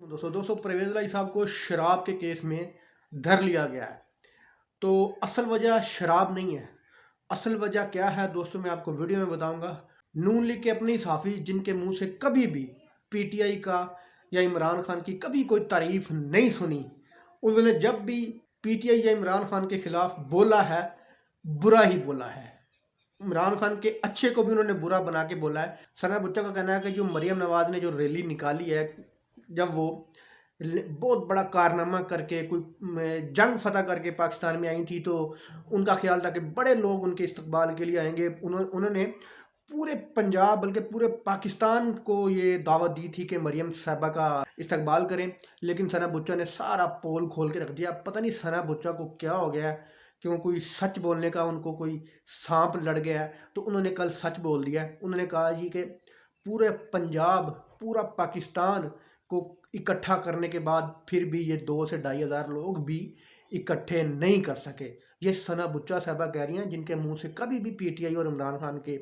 दोस्तों परवेज़ इलाही साहब को शराब के केस में धर लिया गया है। तो असल वजह शराब नहीं है। असल वजह क्या है दोस्तों, मैं आपको वीडियो में बताऊंगा। नून लीग के अपने सहाफ़ी जिनके मुंह से कभी भी पीटीआई का या इमरान खान की कभी कोई तारीफ नहीं सुनी, उन्होंने जब भी पीटीआई या इमरान खान के खिलाफ बोला है, बुरा ही बोला है। इमरान खान के अच्छे को भी उन्होंने बुरा बना के बोला है। सना बुच्चा का कहना है कि जो मरियम नवाज ने जो रैली निकाली है, जब वो बहुत बड़ा कारनामा करके कोई जंग फतह करके पाकिस्तान में आई थी, तो उनका ख्याल था कि बड़े लोग उनके इस्तकबाल के लिए आएंगे। उन्होंने पूरे पंजाब बल्कि पूरे पाकिस्तान को ये दावत दी थी कि मरियम साहबा का इस्तकबाल करें। लेकिन सना बुच्चा ने सारा पोल खोल के रख दिया। पता नहीं सना बुच्चा को क्या हो गया है, क्यों कोई सच बोलने का उनको कोई सांप लड़ गया है। तो उन्होंने कल सच बोल दिया। उन्होंने कहा जी कि पूरे पंजाब, पूरा पाकिस्तान को इकट्ठा करने के बाद फिर भी ये 2 से 2,500 लोग भी इकट्ठे नहीं कर सके। ये सना बुच्चा साहबा कह रही हैं, जिनके मुंह से कभी भी पीटीआई और इमरान खान के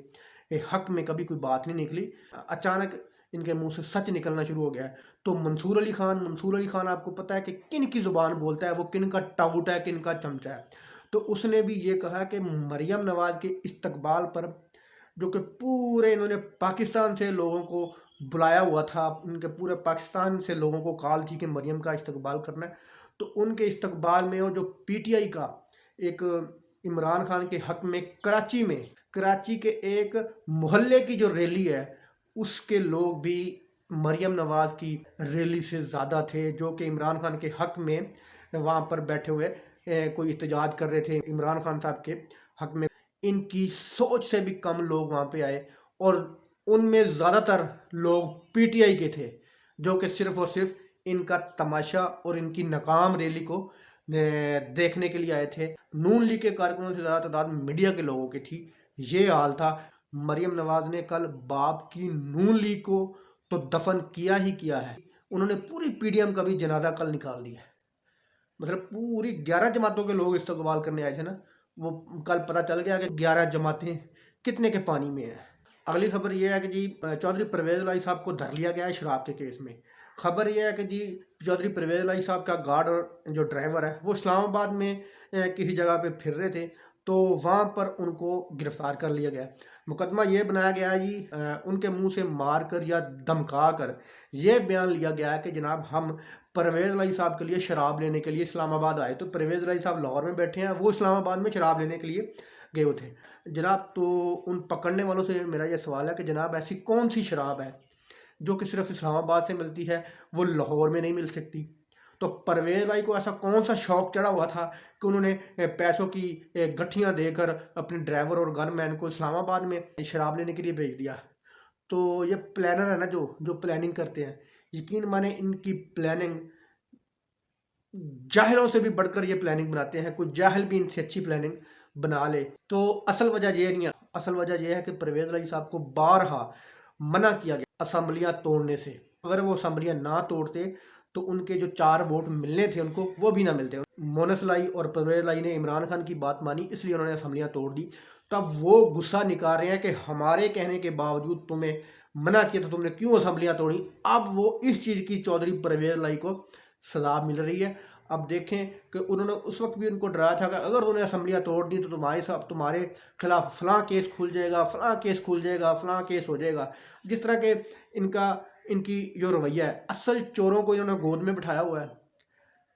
हक में कभी कोई बात नहीं निकली। अचानक इनके मुंह से सच निकलना शुरू हो गया है। तो मंसूर अली खान आपको पता है कि किन की ज़ुबान बोलता है, वो किन का टाउट है, किन का चमचा है। तो उसने भी ये कहा कि मरियम नवाज के इस्तकबाल पर, जो कि पूरे इन्होंने पाकिस्तान से लोगों को बुलाया हुआ था, उनके पूरे पाकिस्तान से लोगों को कॉल थी कि मरियम का इस्तकबाल करना है, तो उनके इस्तकबाल में वो जो पीटीआई का एक इमरान खान के हक में कराची के एक मोहल्ले की जो रैली है, उसके लोग भी मरियम नवाज की रैली से ज़्यादा थे, जो कि इमरान खान के हक में वहाँ पर बैठे हुए कोई एहतजाज कर रहे थे इमरान खान साहब के हक में। इनकी सोच से भी कम लोग वहाँ पे आए, और उनमें ज़्यादातर लोग पीटीआई के थे, जो कि सिर्फ़ और सिर्फ इनका तमाशा और इनकी नाकाम रैली को देखने के लिए आए थे। नून लीग के कारकुनों से ज़्यादा तादाद मीडिया के लोगों की थी। ये हाल था। मरियम नवाज ने कल बाप की नून लीग को तो दफन किया ही किया है। उन्होंने पूरी पीडीएम का भी जनाजा कल निकाल दिया। मतलब पूरी 11 जमातों के लोग इस्तकबाल करने आए थे ना, वो कल पता चल गया कि 11 जमातें कितने के पानी में है। अगली खबर यह है कि जी चौधरी परवेज़ इलाही साहब को धर लिया गया है शराब के केस में। खबर यह है कि जी चौधरी परवेज़ इलाही साहब का गार्ड और जो ड्राइवर है, वो इस्लामाबाद में किसी जगह पे फिर रहे थे, तो वहाँ पर उनको गिरफ्तार कर लिया गया। मुकदमा ये बनाया गया है जी, उनके मुंह से मार कर या धमका कर ये बयान लिया गया है कि जनाब हम परवेज़ इलाही साहब के लिए शराब लेने के लिए इस्लामाबाद आए। तो परवेज़ इलाही साहब लाहौर में बैठे हैं, वो इस्लामाबाद में शराब लेने के लिए गए हुए थे जनाब। तो उन पकड़ने वालों से मेरा ये सवाल है कि जनाब ऐसी कौन सी शराब है जो कि सिर्फ इस्लामाबाद से मिलती है, वो लाहौर में नहीं मिल सकती। तो परवेज़ इलाही को ऐसा कौन सा शौक चढ़ा हुआ था कि उन्होंने पैसों की गठियाँ देकर अपने ड्राइवर और गनमैन को इस्लामाबाद में शराब लेने के लिए भेज दिया। तो ये प्लानर है ना, जो प्लानिंग करते हैं, यकीन माने इनकी प्लानिंग जाहिलों से भी बढ़कर ये प्लानिंग बनाते हैं। कोई जाहिल भी इनसे अच्छी प्लानिंग बना ले। तो असल वजह ये नहीं है। असल वजह यह है कि परवेज़ इलाही साहब को बारहा मना किया गया असम्बलियाँ तोड़ने से। अगर वो असम्बलियाँ ना तोड़ते तो उनके जो 4 वोट मिलने थे उनको, वो भी ना मिलते। मोनस इलाही और परवेज़ इलाही ने इमरान खान की बात मानी, इसलिए उन्होंने असम्बलियाँ तोड़ दी। तब वो गुस्सा निकाल रहे हैं कि हमारे कहने के बावजूद तुम्हें मना किया तो तुमने क्यों असम्बलियाँ तोड़ी। अब वो इस चीज़ की चौधरी परवेज़ इलाही को सजा मिल रही है। अब देखें कि उन्होंने उस वक्त भी उनको डराया था कि अगर उन्होंने असम्बलियाँ तोड़ दी तो तुम्हारे खिलाफ फ़लाँ केस खुल जाएगा, फ़लाँ केस खुल जाएगा, फ़लाँ केस हो जाएगा। जिस तरह के इनकी जो रवैया है, असल चोरों को इन्होंने गोद में बिठाया हुआ है,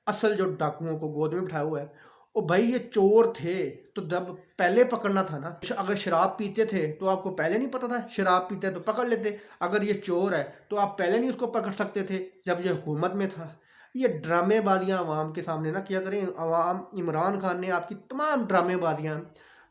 असल जो डाकुओं को गोद में बिठाया हुआ है। ओ भाई ये चोर थे तो जब पहले पकड़ना था ना। अगर शराब पीते थे तो आपको पहले नहीं पता था, शराब पीते हैं तो पकड़ लेते। अगर ये चोर है तो आप पहले नहीं उसको पकड़ सकते थे जब ये हुकूमत में था। ये ड्रामेबाजियाँ अवाम के सामने ना किया करें। अवाम, इमरान खान ने आपकी तमाम ड्रामेबाजियाँ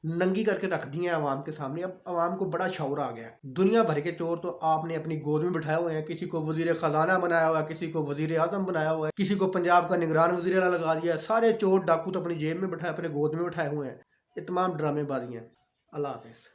नंगी करके रख दी हैं अवाम के सामने। अब अवाम को बड़ा शौर आ गया है। दुनिया भर के चोर तो आपने अपनी गोद में बिठाए हुए हैं। किसी को वजीर खजाना बनाया हुआ है, किसी को वजीर आजम बनाया हुआ है, किसी को पंजाब का निगरान वजीर आला लगा दिया है। सारे चोर डाकू तो अपनी जेब में बिठाए, अपने गोद में बिठाए हुए हैं। ये तमाम ड्रामेबाजियाँ। अल्लाह हाफिज़।